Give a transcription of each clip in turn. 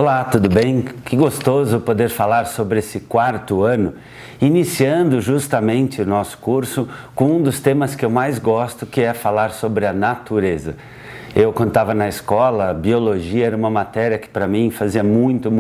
Olá, tudo bem? Que gostoso poder falar sobre esse quarto ano, iniciando justamente o nosso curso com um dos temas que eu mais gosto, que é falar sobre a natureza. Eu, quando estava na escola, biologia era uma matéria que para mim fazia muito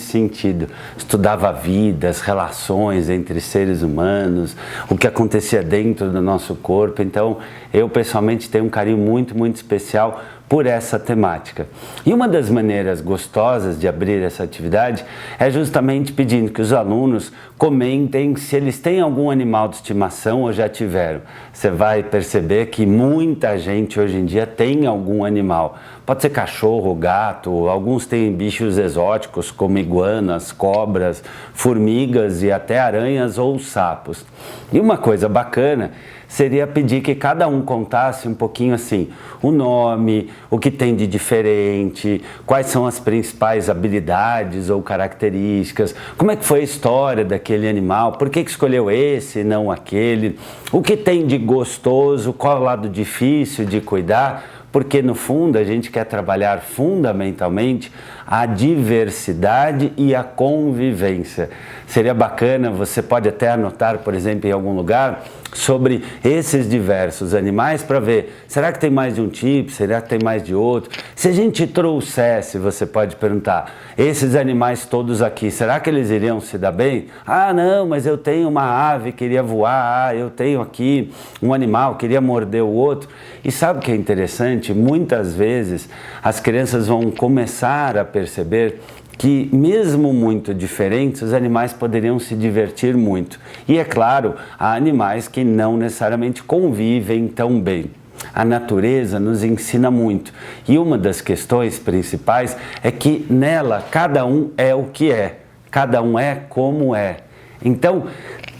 sentido. Estudava a vida, as relações entre seres humanos, o que acontecia dentro do nosso corpo. Então, eu pessoalmente tenho um carinho muito especial por essa temática. E uma das maneiras gostosas de abrir essa atividade é justamente pedindo que os alunos comentem se eles têm algum animal de estimação ou já tiveram. Você vai perceber que muita gente hoje em dia tem algum animal. Pode ser cachorro, gato, alguns têm bichos exóticos como iguanas, cobras, formigas e até aranhas ou sapos. E uma coisa bacana seria pedir que cada um contasse um pouquinho assim, o nome, o que tem de diferente, quais são as principais habilidades ou características, como é que foi a história daquele animal, por que escolheu esse e não aquele, o que tem de gostoso, qual é o lado difícil de cuidar, porque no fundo a gente quer trabalhar fundamentalmente a diversidade e a convivência. Seria bacana, você pode até anotar, por exemplo, em algum lugar, sobre esses diversos animais para ver, será que tem mais de um tipo, será que tem mais de outro? Se a gente trouxesse, você pode perguntar, esses animais todos aqui, será que eles iriam se dar bem? Ah, não, mas eu tenho uma ave, queria voar, eu tenho aqui um animal, queria morder o outro. E sabe o que é interessante? Muitas vezes as crianças vão começar a perceber que mesmo muito diferentes, os animais poderiam se divertir muito. E é claro, há animais que não necessariamente convivem tão bem. A natureza nos ensina muito. E uma das questões principais é que nela cada um é o que é, cada um é como é. Então,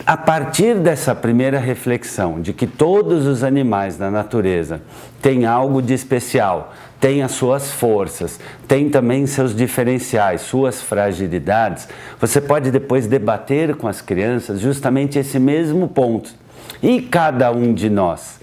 a partir dessa primeira reflexão de que todos os animais da natureza têm algo de especial, têm as suas forças, têm também seus diferenciais, suas fragilidades, você pode depois debater com as crianças justamente esse mesmo ponto. E cada um de nós?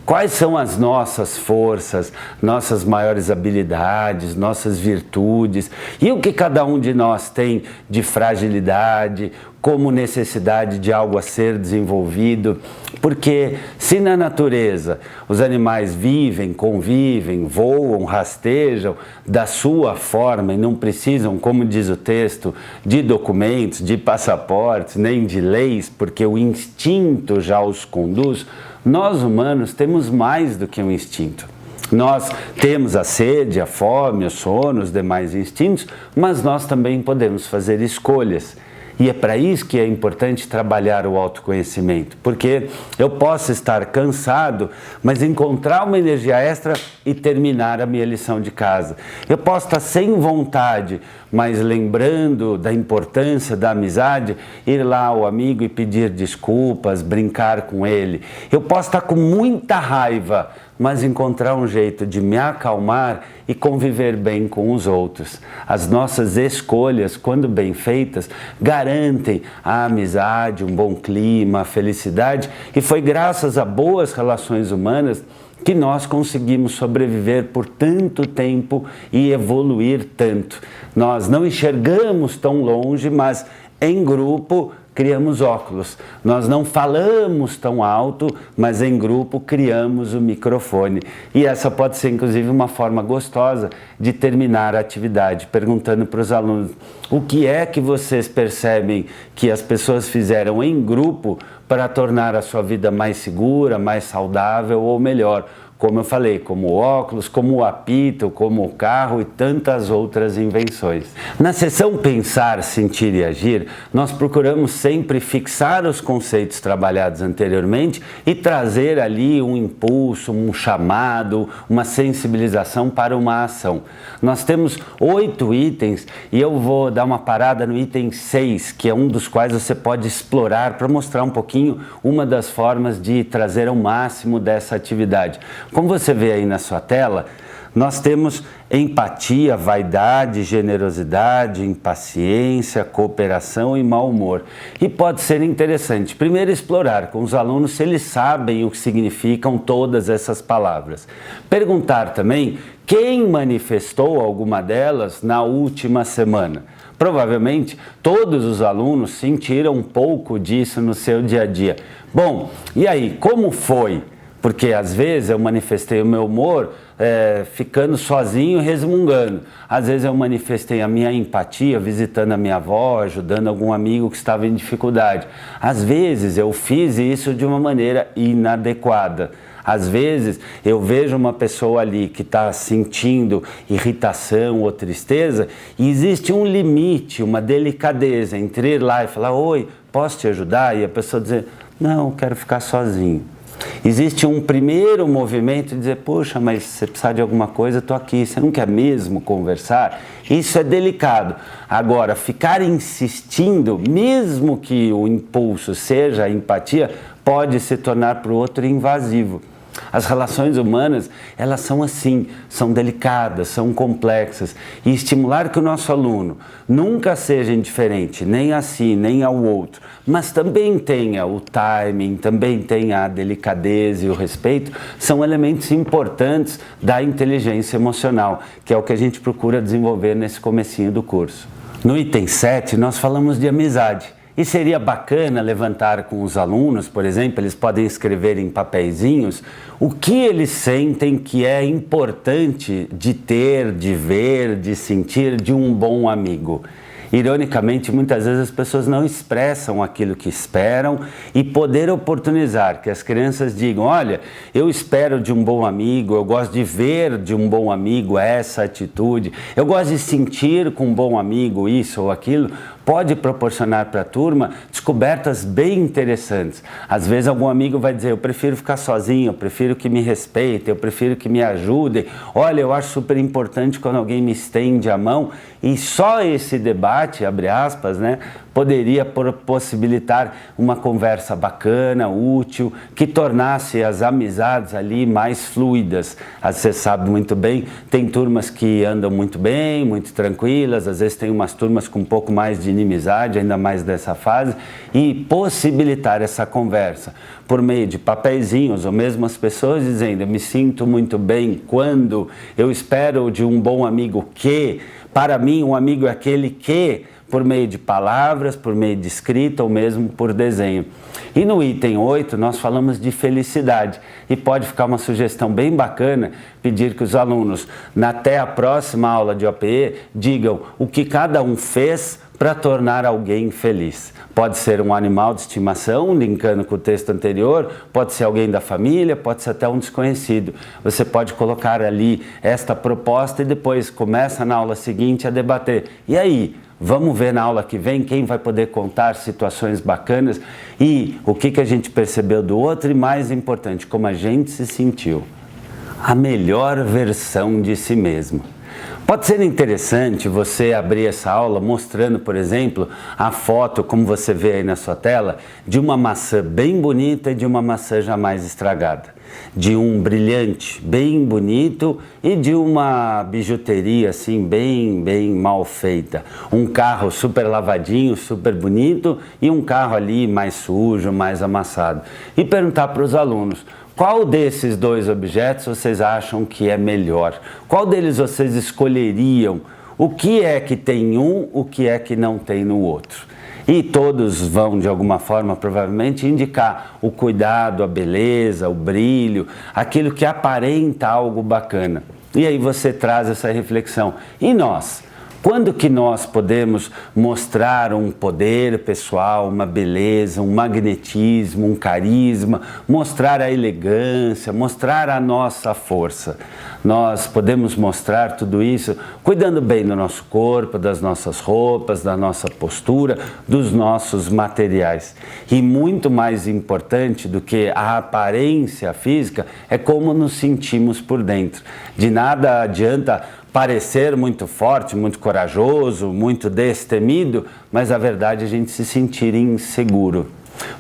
Quais são as nossas forças, nossas maiores habilidades, nossas virtudes? E o que cada um de nós tem de fragilidade, como necessidade de algo a ser desenvolvido? Porque se na natureza os animais vivem, convivem, voam, rastejam da sua forma e não precisam, como diz o texto, de documentos, de passaportes, nem de leis, porque o instinto já os conduz, nós humanos temos mais do que um instinto. Nós temos a sede, a fome, o sono, os demais instintos, mas nós também podemos fazer escolhas. E é para isso que é importante trabalhar o autoconhecimento, porque eu posso estar cansado, mas encontrar uma energia extra e terminar a minha lição de casa. Eu posso estar sem vontade, mas lembrando da importância da amizade, ir lá ao amigo e pedir desculpas, brincar com ele. Eu posso estar com muita raiva, mas encontrar um jeito de me acalmar e conviver bem com os outros. As nossas escolhas, quando bem feitas, garantem a amizade, um bom clima, a felicidade, e foi graças a boas relações humanas que nós conseguimos sobreviver por tanto tempo e evoluir tanto. Nós não enxergamos tão longe, mas em grupo criamos óculos. Nós não falamos tão alto, mas em grupo criamos o microfone. E essa pode ser, inclusive, uma forma gostosa de terminar a atividade, perguntando para os alunos o que é que vocês percebem que as pessoas fizeram em grupo para tornar a sua vida mais segura, mais saudável ou melhor. Como eu falei, como o óculos, como o apito, como o carro e tantas outras invenções. Na seção Pensar, Sentir e Agir, nós procuramos sempre fixar os conceitos trabalhados anteriormente e trazer ali um impulso, um chamado, uma sensibilização para uma ação. Nós temos 8 itens e eu vou dar uma parada no item 6, que é um dos quais você pode explorar para mostrar um pouquinho uma das formas de trazer ao máximo dessa atividade. Como você vê aí na sua tela, nós temos empatia, vaidade, generosidade, impaciência, cooperação e mau humor. E pode ser interessante, primeiro, explorar com os alunos se eles sabem o que significam todas essas palavras. Perguntar também quem manifestou alguma delas na última semana. Provavelmente todos os alunos sentiram um pouco disso no seu dia a dia. Bom, e aí, como foi? Porque às vezes eu manifestei o meu humor ficando sozinho, resmungando. Às vezes eu manifestei a minha empatia visitando a minha avó, ajudando algum amigo que estava em dificuldade. Às vezes eu fiz isso de uma maneira inadequada. Às vezes eu vejo uma pessoa ali que está sentindo irritação ou tristeza e existe um limite, uma delicadeza entre ir lá e falar: oi, posso te ajudar? E a pessoa dizer: não, eu quero ficar sozinho. Existe um primeiro movimento de dizer: poxa, mas se você precisar de alguma coisa, eu estou aqui, você não quer mesmo conversar? Isso é delicado. Agora, ficar insistindo, mesmo que o impulso seja a empatia, pode se tornar para o outro invasivo. As relações humanas, elas são assim, são delicadas, são complexas. E estimular que o nosso aluno nunca seja indiferente, nem a si, nem ao outro, mas também tenha o timing, também tenha a delicadeza e o respeito, são elementos importantes da inteligência emocional, que é o que a gente procura desenvolver nesse comecinho do curso. No item 7, nós falamos de amizade. E seria bacana levantar com os alunos, por exemplo, eles podem escrever em papeizinhos o que eles sentem que é importante de ter, de ver, de sentir de um bom amigo. Ironicamente, muitas vezes as pessoas não expressam aquilo que esperam e poder oportunizar que as crianças digam: olha, eu espero de um bom amigo, eu gosto de ver de um bom amigo essa atitude, eu gosto de sentir com um bom amigo isso ou aquilo, pode proporcionar para a turma descobertas bem interessantes. Às vezes algum amigo vai dizer: eu prefiro ficar sozinho, eu prefiro que me respeitem, eu prefiro que me ajudem. Olha, eu acho super importante quando alguém me estende a mão. E só esse debate, abre aspas, né, poderia possibilitar uma conversa bacana, útil, que tornasse as amizades ali mais fluidas. Você sabe muito bem, tem turmas que andam muito bem, muito tranquilas, às vezes tem umas turmas com um pouco mais de inimizade, ainda mais dessa fase, e possibilitar essa conversa por meio de papeizinhos, ou mesmo as pessoas dizendo: eu me sinto muito bem quando, eu espero de um bom amigo que, para mim um amigo é aquele que, por meio de palavras, por meio de escrita ou mesmo por desenho. E no item 8 nós falamos de felicidade e pode ficar uma sugestão bem bacana pedir que os alunos, até a próxima aula de OPE, digam o que cada um fez para tornar alguém feliz. Pode ser um animal de estimação, linkando com o texto anterior, pode ser alguém da família, pode ser até um desconhecido. Você pode colocar ali esta proposta e depois começa na aula seguinte a debater. E aí? Vamos ver na aula que vem quem vai poder contar situações bacanas e o que a gente percebeu do outro e, mais importante, como a gente se sentiu. A melhor versão de si mesmo. Pode ser interessante você abrir essa aula mostrando, por exemplo, a foto, como você vê aí na sua tela, de uma maçã bem bonita e de uma maçã jamais estragada. De um brilhante bem bonito e de uma bijuteria assim bem mal feita. Um carro super lavadinho, super bonito e um carro ali mais sujo, mais amassado. E perguntar para os alunos: qual desses dois objetos vocês acham que é melhor? Qual deles vocês escolheriam? O que é que tem um, o que é que não tem no outro? E todos vão, de alguma forma, provavelmente, indicar o cuidado, a beleza, o brilho, aquilo que aparenta algo bacana. E aí você traz essa reflexão. E nós? Quando que nós podemos mostrar um poder pessoal, uma beleza, um magnetismo, um carisma, mostrar a elegância, mostrar a nossa força? Nós podemos mostrar tudo isso cuidando bem do nosso corpo, das nossas roupas, da nossa postura, dos nossos materiais. E muito mais importante do que a aparência física é como nos sentimos por dentro. De nada adianta parecer muito forte, muito corajoso, muito destemido, mas a verdade é a gente se sentir inseguro.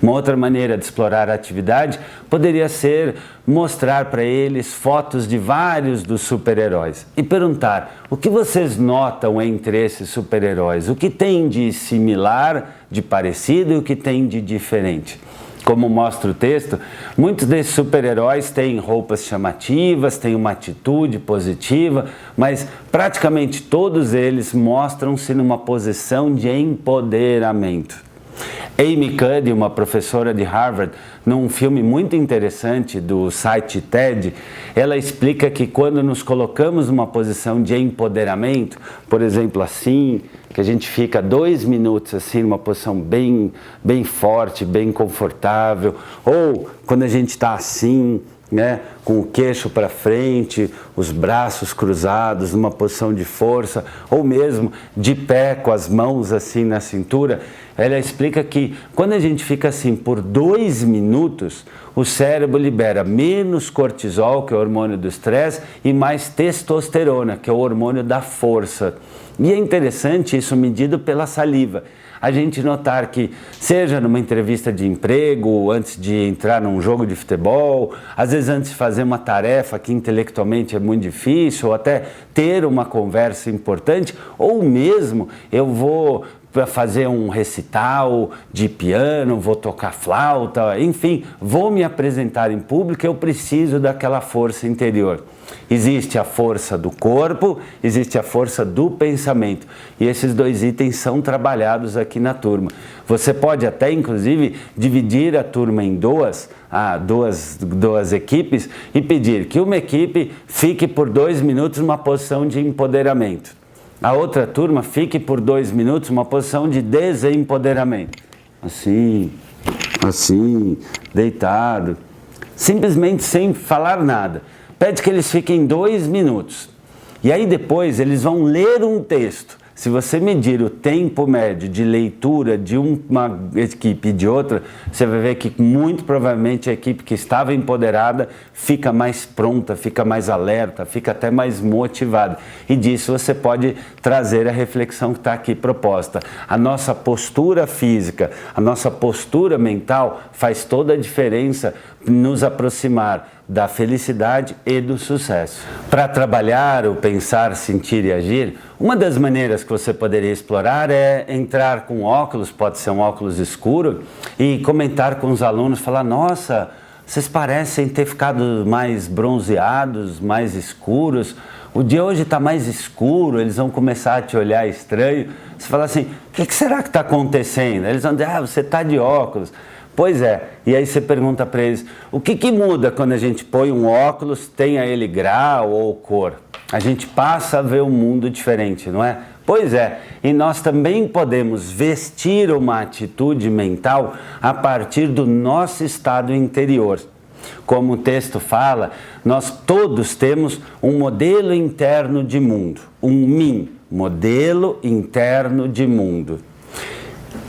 Uma outra maneira de explorar a atividade poderia ser mostrar para eles fotos de vários dos super-heróis e perguntar o que vocês notam entre esses super-heróis, o que tem de similar, de parecido e o que tem de diferente. Como mostra o texto, muitos desses super-heróis têm roupas chamativas, têm uma atitude positiva, mas praticamente todos eles mostram-se numa posição de empoderamento. Amy Cuddy, uma professora de Harvard, num filme muito interessante do site TED, ela explica que quando nos colocamos numa posição de empoderamento, por exemplo assim, que a gente fica 2 minutos assim, numa posição bem forte, bem confortável, ou quando a gente está assim, né, com o queixo para frente, os braços cruzados, numa posição de força, ou mesmo de pé com as mãos assim na cintura, ela explica que quando a gente fica assim por 2 minutos, o cérebro libera menos cortisol, que é o hormônio do estresse, e mais testosterona, que é o hormônio da força. E é interessante isso medido pela saliva. A gente notar que, seja numa entrevista de emprego, antes de entrar num jogo de futebol, às vezes antes de fazer uma tarefa que intelectualmente é muito difícil, ou até ter uma conversa importante, ou mesmo eu vou para fazer um recital de piano, vou tocar flauta, enfim, vou me apresentar em público, eu preciso daquela força interior. Existe a força do corpo, existe a força do pensamento. E esses 2 itens são trabalhados aqui na turma. Você pode até, inclusive, dividir a turma em duas equipes e pedir que uma equipe fique por 2 minutos numa posição de empoderamento. A outra turma fique por 2 minutos numa posição de desempoderamento. Assim, deitado. Simplesmente sem falar nada. Pede que eles fiquem 2 minutos. E aí depois eles vão ler um texto. Se você medir o tempo médio de leitura de uma equipe e de outra, você vai ver que muito provavelmente a equipe que estava empoderada fica mais pronta, fica mais alerta, fica até mais motivada. E disso você pode trazer a reflexão que está aqui proposta. A nossa postura física, a nossa postura mental faz toda a diferença nos aproximar da felicidade e do sucesso. Para trabalhar o pensar, sentir e agir, uma das maneiras que você poderia explorar é entrar com óculos, pode ser um óculos escuro, e comentar com os alunos, falar, nossa, vocês parecem ter ficado mais bronzeados, mais escuros, o dia hoje está mais escuro, eles vão começar a te olhar estranho, você fala assim, o que será que está acontecendo? Eles vão dizer, você está de óculos. Pois é, e aí você pergunta para eles, o que muda quando a gente põe um óculos, tenha ele grau ou cor? A gente passa a ver um mundo diferente, não é? Pois é, e nós também podemos vestir uma atitude mental a partir do nosso estado interior. Como o texto fala, nós todos temos um modelo interno de mundo, um MIM, modelo interno de mundo.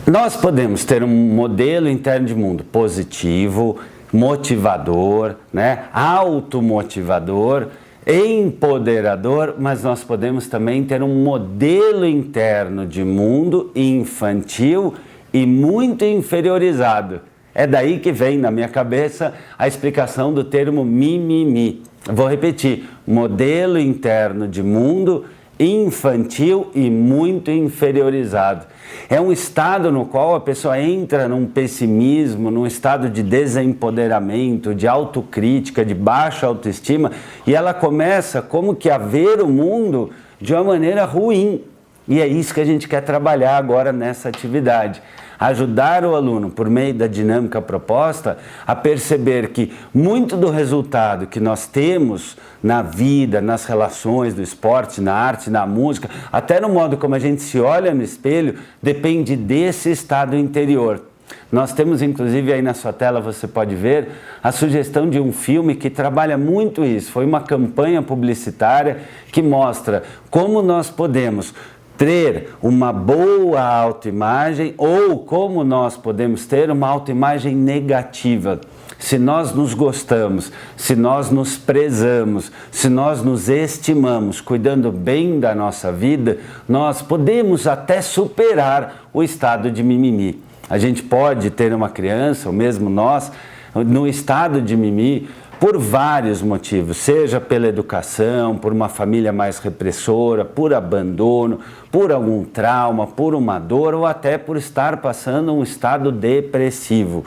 Nós podemos ter um modelo interno de mundo positivo, motivador, né? Automotivador, empoderador, mas nós podemos também ter um modelo interno de mundo infantil e muito inferiorizado. É daí que vem na minha cabeça a explicação do termo mimimi. Vou repetir, modelo interno de mundo infantil e muito inferiorizado. É um estado no qual a pessoa entra num pessimismo, num estado de desempoderamento, de autocrítica, de baixa autoestima, e ela começa como que a ver o mundo de uma maneira ruim. E é isso que a gente quer trabalhar agora nessa atividade. Ajudar o aluno, por meio da dinâmica proposta, a perceber que muito do resultado que nós temos na vida, nas relações, do esporte, na arte, na música, até no modo como a gente se olha no espelho, depende desse estado interior. Nós temos, inclusive, aí na sua tela você pode ver a sugestão de um filme que trabalha muito isso. Foi uma campanha publicitária que mostra como nós podemos ter uma boa autoimagem ou como nós podemos ter uma autoimagem negativa. Se nós nos gostamos, se nós nos prezamos, se nós nos estimamos, cuidando bem da nossa vida, nós podemos até superar o estado de mimimi. A gente pode ter uma criança, ou mesmo nós, no estado de mimimi, por vários motivos, seja pela educação, por uma família mais repressora, por abandono, por algum trauma, por uma dor ou até por estar passando um estado depressivo.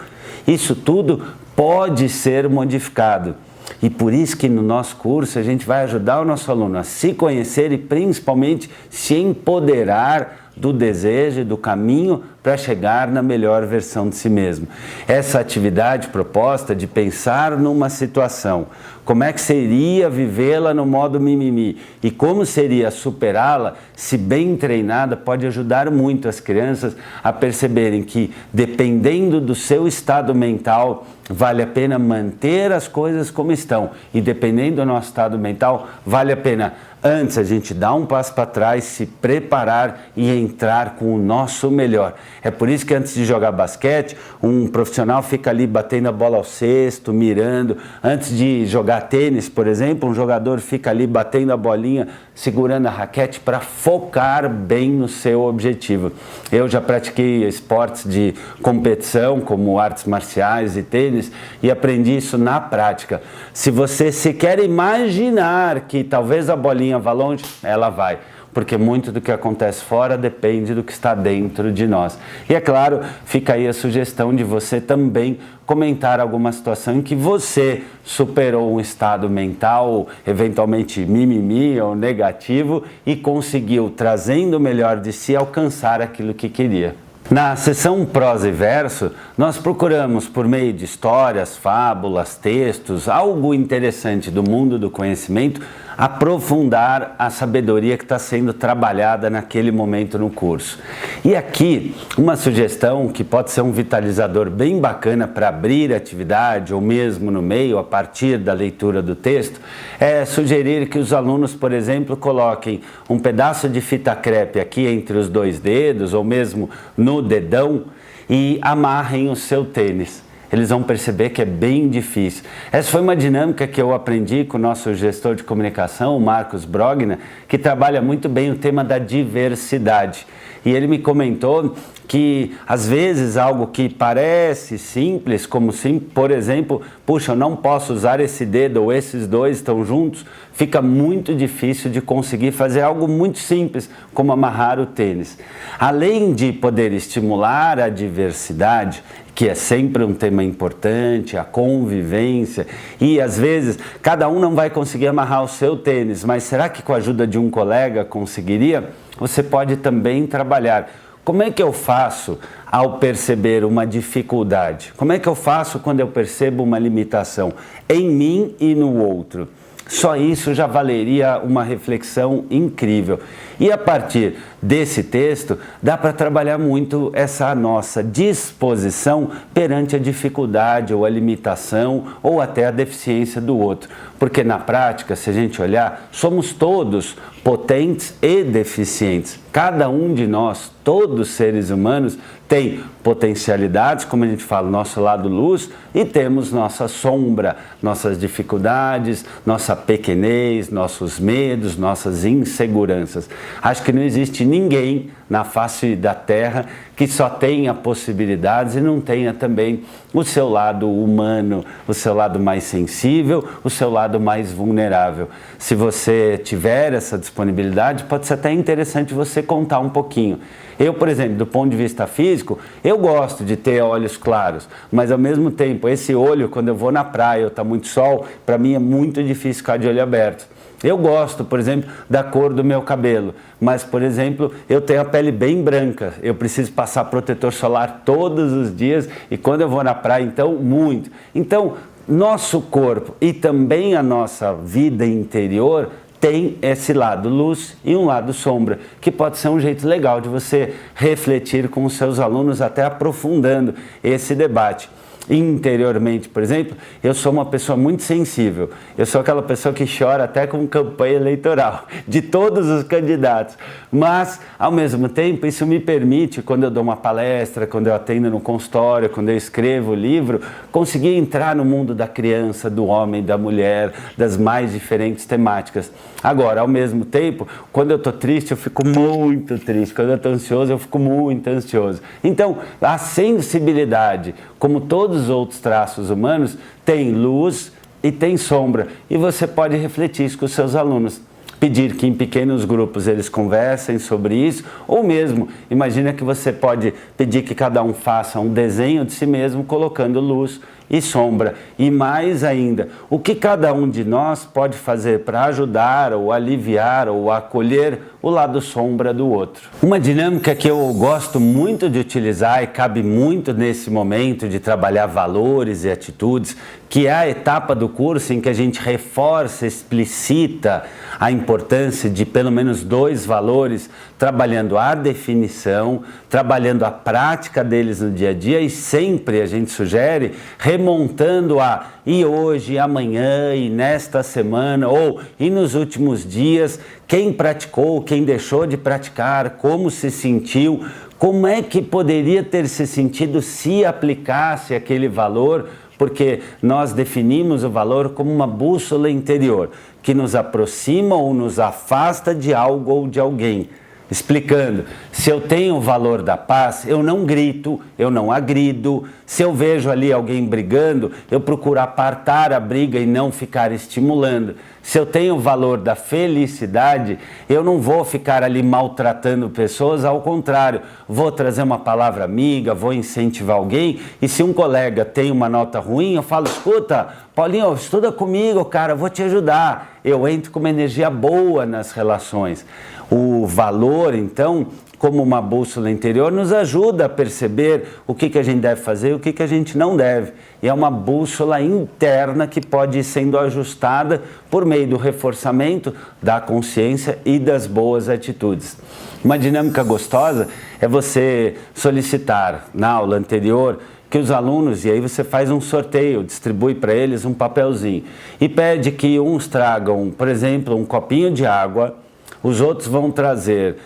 Isso tudo pode ser modificado. E por isso que no nosso curso a gente vai ajudar o nosso aluno a se conhecer e principalmente se empoderar do desejo e do caminho para chegar na melhor versão de si mesmo. Essa atividade proposta de pensar numa situação, como é que seria vivê-la no modo mimimi e como seria superá-la, se bem treinada, pode ajudar muito as crianças a perceberem que, dependendo do seu estado mental, vale a pena manter as coisas como estão e, dependendo do nosso estado mental, vale a pena antes a gente dar um passo para trás, se preparar e entrar com o nosso melhor. É por isso que antes de jogar basquete, um profissional fica ali batendo a bola ao cesto, mirando. Antes de jogar tênis, por exemplo, um jogador fica ali batendo a bolinha, segurando a raquete para focar bem no seu objetivo. Eu já pratiquei esportes de competição, como artes marciais e tênis, e aprendi isso na prática. Se você sequer imaginar que talvez a bolinha vá longe, ela vai. Porque muito do que acontece fora depende do que está dentro de nós. E é claro, fica aí a sugestão de você também comentar alguma situação em que você superou um estado mental, eventualmente mimimi ou negativo, e conseguiu, trazendo o melhor de si, alcançar aquilo que queria. Na seção prosa e verso, nós procuramos, por meio de histórias, fábulas, textos, algo interessante do mundo do conhecimento, aprofundar a sabedoria que está sendo trabalhada naquele momento no curso. E aqui, uma sugestão que pode ser um vitalizador bem bacana para abrir a atividade ou mesmo no meio, a partir da leitura do texto, é sugerir que os alunos, por exemplo, coloquem um pedaço de fita crepe aqui entre os dois dedos ou mesmo no dedão e amarrem o seu tênis. Eles vão perceber que é bem difícil. Essa foi uma dinâmica que eu aprendi com o nosso gestor de comunicação, o Marcos Brogna, que trabalha muito bem o tema da diversidade. E ele me comentou que, às vezes, algo que parece simples, como por exemplo, puxa, eu não posso usar esse dedo ou esses dois estão juntos, fica muito difícil de conseguir fazer algo muito simples, como amarrar o tênis. Além de poder estimular a diversidade, que é sempre um tema importante, a convivência, e às vezes cada um não vai conseguir amarrar o seu tênis, mas será que com a ajuda de um colega conseguiria? Você pode também trabalhar. Como é que eu faço ao perceber uma dificuldade? Como é que eu faço quando eu percebo uma limitação em mim e no outro? Só isso já valeria uma reflexão incrível. E a partir desse texto, dá para trabalhar muito essa nossa disposição perante a dificuldade ou a limitação ou até a deficiência do outro. Porque na prática, se a gente olhar, somos todos potentes e deficientes. Cada um de nós, todos os seres humanos, tem potencialidades, como a gente fala, nosso lado luz, e temos nossa sombra, nossas dificuldades, nossa pequenez, nossos medos, nossas inseguranças. Acho que não existe ninguém na face da Terra que só tenha possibilidades e não tenha também o seu lado humano, o seu lado mais sensível, o seu lado mais vulnerável. Se você tiver essa disponibilidade, pode ser até interessante você contar um pouquinho. Eu, por exemplo, do ponto de vista físico, eu gosto de ter olhos claros, mas ao mesmo tempo, esse olho, quando eu vou na praia ou está muito sol, para mim é muito difícil ficar de olho aberto. Eu gosto, por exemplo, da cor do meu cabelo, mas, por exemplo, eu tenho a pele bem branca, eu preciso passar protetor solar todos os dias e quando eu vou na praia, então, muito. Então, nosso corpo e também a nossa vida interior tem esse lado luz e um lado sombra, que pode ser um jeito legal de você refletir com os seus alunos, até aprofundando esse debate. interiormente, por exemplo, eu sou uma pessoa muito sensível. Eu sou aquela pessoa que chora até com campanha eleitoral, de todos os candidatos. Mas, ao mesmo tempo, isso me permite, quando eu dou uma palestra, quando eu atendo no consultório, quando eu escrevo livro, conseguir entrar no mundo da criança, do homem, da mulher, das mais diferentes temáticas. Agora, ao mesmo tempo, quando eu estou triste, eu fico muito triste. Quando eu estou ansioso, eu fico muito ansioso. Então, a sensibilidade, como todos os outros traços humanos, tem luz e tem sombra. E você pode refletir isso com os seus alunos. Pedir que em pequenos grupos eles conversem sobre isso, ou mesmo, imagina que você pode pedir que cada um faça um desenho de si mesmo, colocando luz e sombra. E mais ainda, o que cada um de nós pode fazer para ajudar ou aliviar ou acolher o lado sombra do outro. Uma dinâmica que eu gosto muito de utilizar e cabe muito nesse momento de trabalhar valores e atitudes, que é a etapa do curso em que a gente reforça, explicita a importância de pelo menos 2 valores, trabalhando a definição, trabalhando a prática deles no dia a dia e sempre a gente sugere remontando a e hoje, e amanhã, e nesta semana, ou e nos últimos dias, quem praticou, quem deixou de praticar, como se sentiu, como é que poderia ter se sentido se aplicasse aquele valor, porque nós definimos o valor como uma bússola interior, que nos aproxima ou nos afasta de algo ou de alguém. Explicando, se eu tenho o valor da paz, eu não grito, eu não agrido. Se eu vejo ali alguém brigando, eu procuro apartar a briga e não ficar estimulando. Se eu tenho o valor da felicidade, eu não vou ficar ali maltratando pessoas, ao contrário, vou trazer uma palavra amiga, vou incentivar alguém. E se um colega tem uma nota ruim, eu falo, escuta, Paulinho, estuda comigo, cara, vou te ajudar. Eu entro com uma energia boa nas relações. O valor, então, como uma bússola interior, nos ajuda a perceber o que a gente deve fazer e o que a gente não deve. E é uma bússola interna que pode ir sendo ajustada por meio do reforçamento da consciência e das boas atitudes. Uma dinâmica gostosa é você solicitar na aula anterior que os alunos, e aí você faz um sorteio, distribui para eles um papelzinho e pede que uns tragam, por exemplo, um copinho de água. Os outros vão trazer,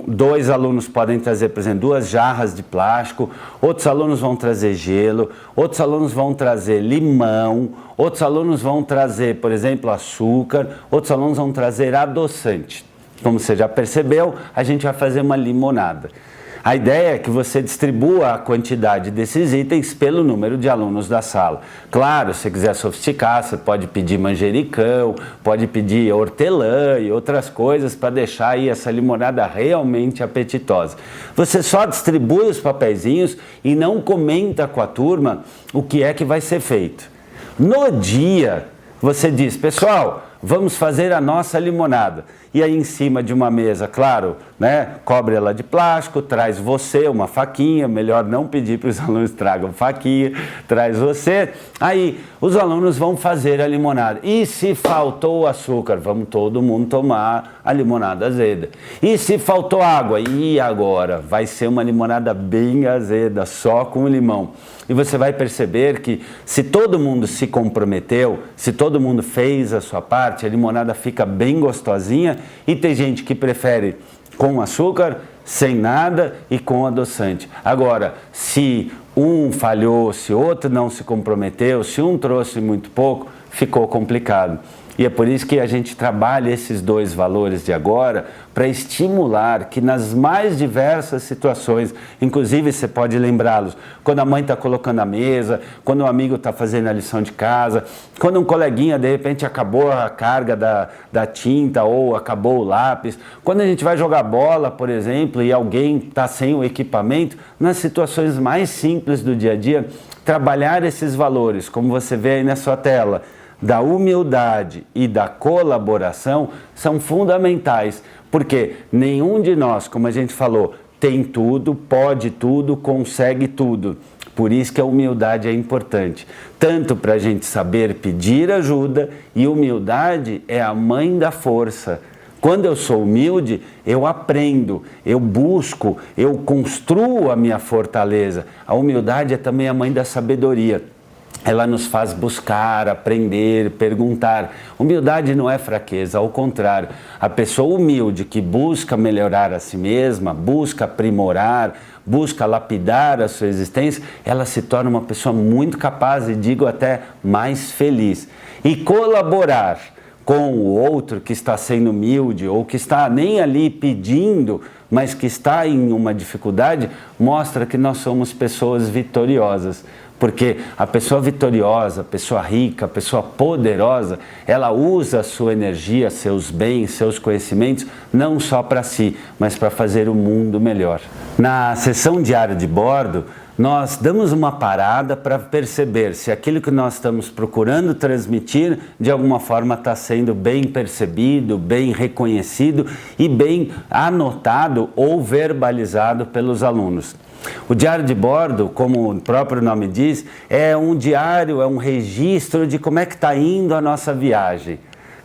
2 alunos podem trazer, por exemplo, 2 jarras de plástico, outros alunos vão trazer gelo, outros alunos vão trazer limão, outros alunos vão trazer, por exemplo, açúcar, outros alunos vão trazer adoçante. Como você já percebeu, a gente vai fazer uma limonada. A ideia é que você distribua a quantidade desses itens pelo número de alunos da sala. Claro, se quiser sofisticar, você pode pedir manjericão, pode pedir hortelã e outras coisas para deixar aí essa limonada realmente apetitosa. Você só distribui os papeizinhos e não comenta com a turma o que é que vai ser feito. No dia, você diz, pessoal, vamos fazer a nossa limonada. E aí em cima de uma mesa, claro, né, cobre ela de plástico, traz você uma faquinha, melhor não pedir para os alunos tragam faquinha, traz você. Aí os alunos vão fazer a limonada. E se faltou açúcar, vamos todo mundo tomar a limonada azeda. E se faltou água, e agora? Vai ser uma limonada bem azeda, só com limão. E você vai perceber que se todo mundo se comprometeu, se todo mundo fez a sua parte, a limonada fica bem gostosinha. E tem gente que prefere com açúcar, sem nada e com adoçante. Agora, se um falhou, se outro não se comprometeu, se um trouxe muito pouco, ficou complicado. E é por isso que a gente trabalha esses 2 valores de agora para estimular que nas mais diversas situações, inclusive você pode lembrá-los, quando a mãe está colocando a mesa, quando o amigo está fazendo a lição de casa, quando um coleguinha de repente acabou a carga da tinta ou acabou o lápis, quando a gente vai jogar bola, por exemplo, e alguém está sem o equipamento, nas situações mais simples do dia a dia, trabalhar esses valores, como você vê aí na sua tela, da humildade e da colaboração são fundamentais, porque nenhum de nós, como a gente falou, tem tudo, pode tudo, consegue tudo. Por isso que a humildade é importante, tanto para a gente saber pedir ajuda, e humildade é a mãe da força. Quando eu sou humilde, eu aprendo, eu busco, eu construo a minha fortaleza. A humildade é também a mãe da sabedoria. Ela nos faz buscar, aprender, perguntar. Humildade não é fraqueza, ao contrário. A pessoa humilde que busca melhorar a si mesma, busca aprimorar, busca lapidar a sua existência, ela se torna uma pessoa muito capaz e digo até mais feliz. E colaborar com o outro que está sendo humilde ou que está nem ali pedindo, mas que está em uma dificuldade, mostra que nós somos pessoas vitoriosas. Porque a pessoa vitoriosa, a pessoa rica, a pessoa poderosa, ela usa a sua energia, seus bens, seus conhecimentos, não só para si, mas para fazer o mundo melhor. Na sessão diária de bordo, nós damos uma parada para perceber se aquilo que nós estamos procurando transmitir de alguma forma está sendo bem percebido, bem reconhecido e bem anotado ou verbalizado pelos alunos. O diário de bordo, como o próprio nome diz, é um diário, é um registro de como é que está indo a nossa viagem.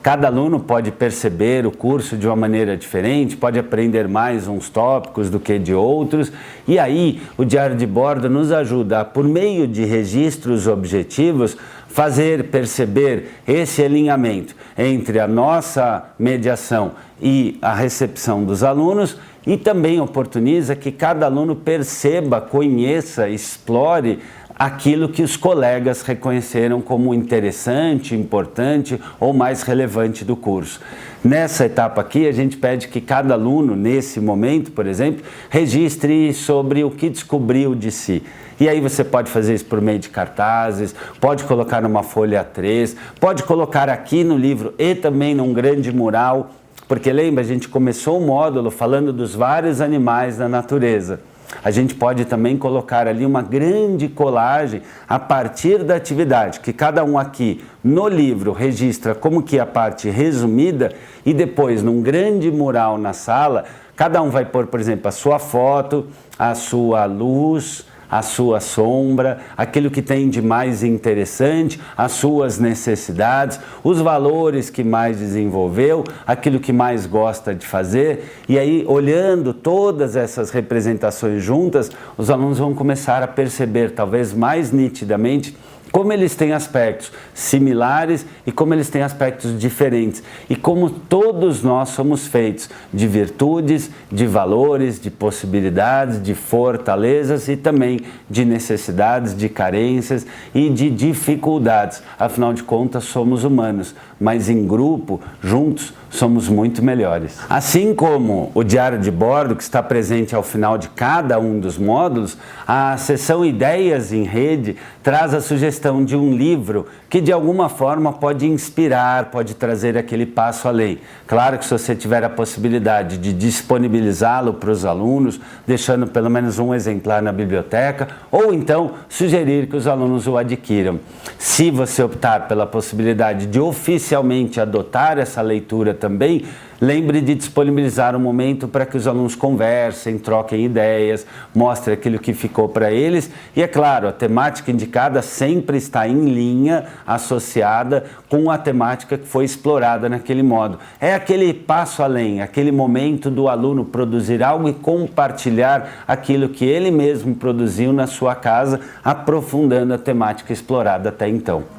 Cada aluno pode perceber o curso de uma maneira diferente, pode aprender mais uns tópicos do que de outros, e aí o diário de bordo nos ajuda, por meio de registros objetivos, fazer perceber esse alinhamento entre a nossa mediação e a recepção dos alunos, e também oportuniza que cada aluno perceba, conheça, explore aquilo que os colegas reconheceram como interessante, importante ou mais relevante do curso. Nessa etapa aqui, a gente pede que cada aluno, nesse momento, por exemplo, registre sobre o que descobriu de si. E aí você pode fazer isso por meio de cartazes, pode colocar numa folha A3, pode colocar aqui no livro e também num grande mural, porque lembra, a gente começou o módulo falando dos vários animais da natureza. A gente pode também colocar ali uma grande colagem a partir da atividade, que cada um aqui no livro registra como que é a parte resumida e depois num grande mural na sala, cada um vai pôr, por exemplo, a sua foto, a sua luz, a sua sombra, aquilo que tem de mais interessante, as suas necessidades, os valores que mais desenvolveu, aquilo que mais gosta de fazer. E aí, olhando todas essas representações juntas, os alunos vão começar a perceber, talvez mais nitidamente, como eles têm aspectos similares e como eles têm aspectos diferentes. E como todos nós somos feitos de virtudes, de valores, de possibilidades, de fortalezas e também de necessidades, de carências e de dificuldades. Afinal de contas, somos humanos, mas em grupo, juntos, somos muito melhores. Assim como o diário de bordo, que está presente ao final de cada um dos módulos, a seção Ideias em Rede traz a sugestão de um livro que de alguma forma pode inspirar, pode trazer aquele passo além. Claro que se você tiver a possibilidade de disponibilizá-lo para os alunos, deixando pelo menos um exemplar na biblioteca, ou então sugerir que os alunos o adquiram. Se você optar pela possibilidade de oficialmente adotar essa leitura também, lembre de disponibilizar um momento para que os alunos conversem, troquem ideias, mostrem aquilo que ficou para eles. E é claro, a temática indicada sempre está em linha, associada com a temática que foi explorada naquele modo. É aquele passo além, aquele momento do aluno produzir algo e compartilhar aquilo que ele mesmo produziu na sua casa, aprofundando a temática explorada até então.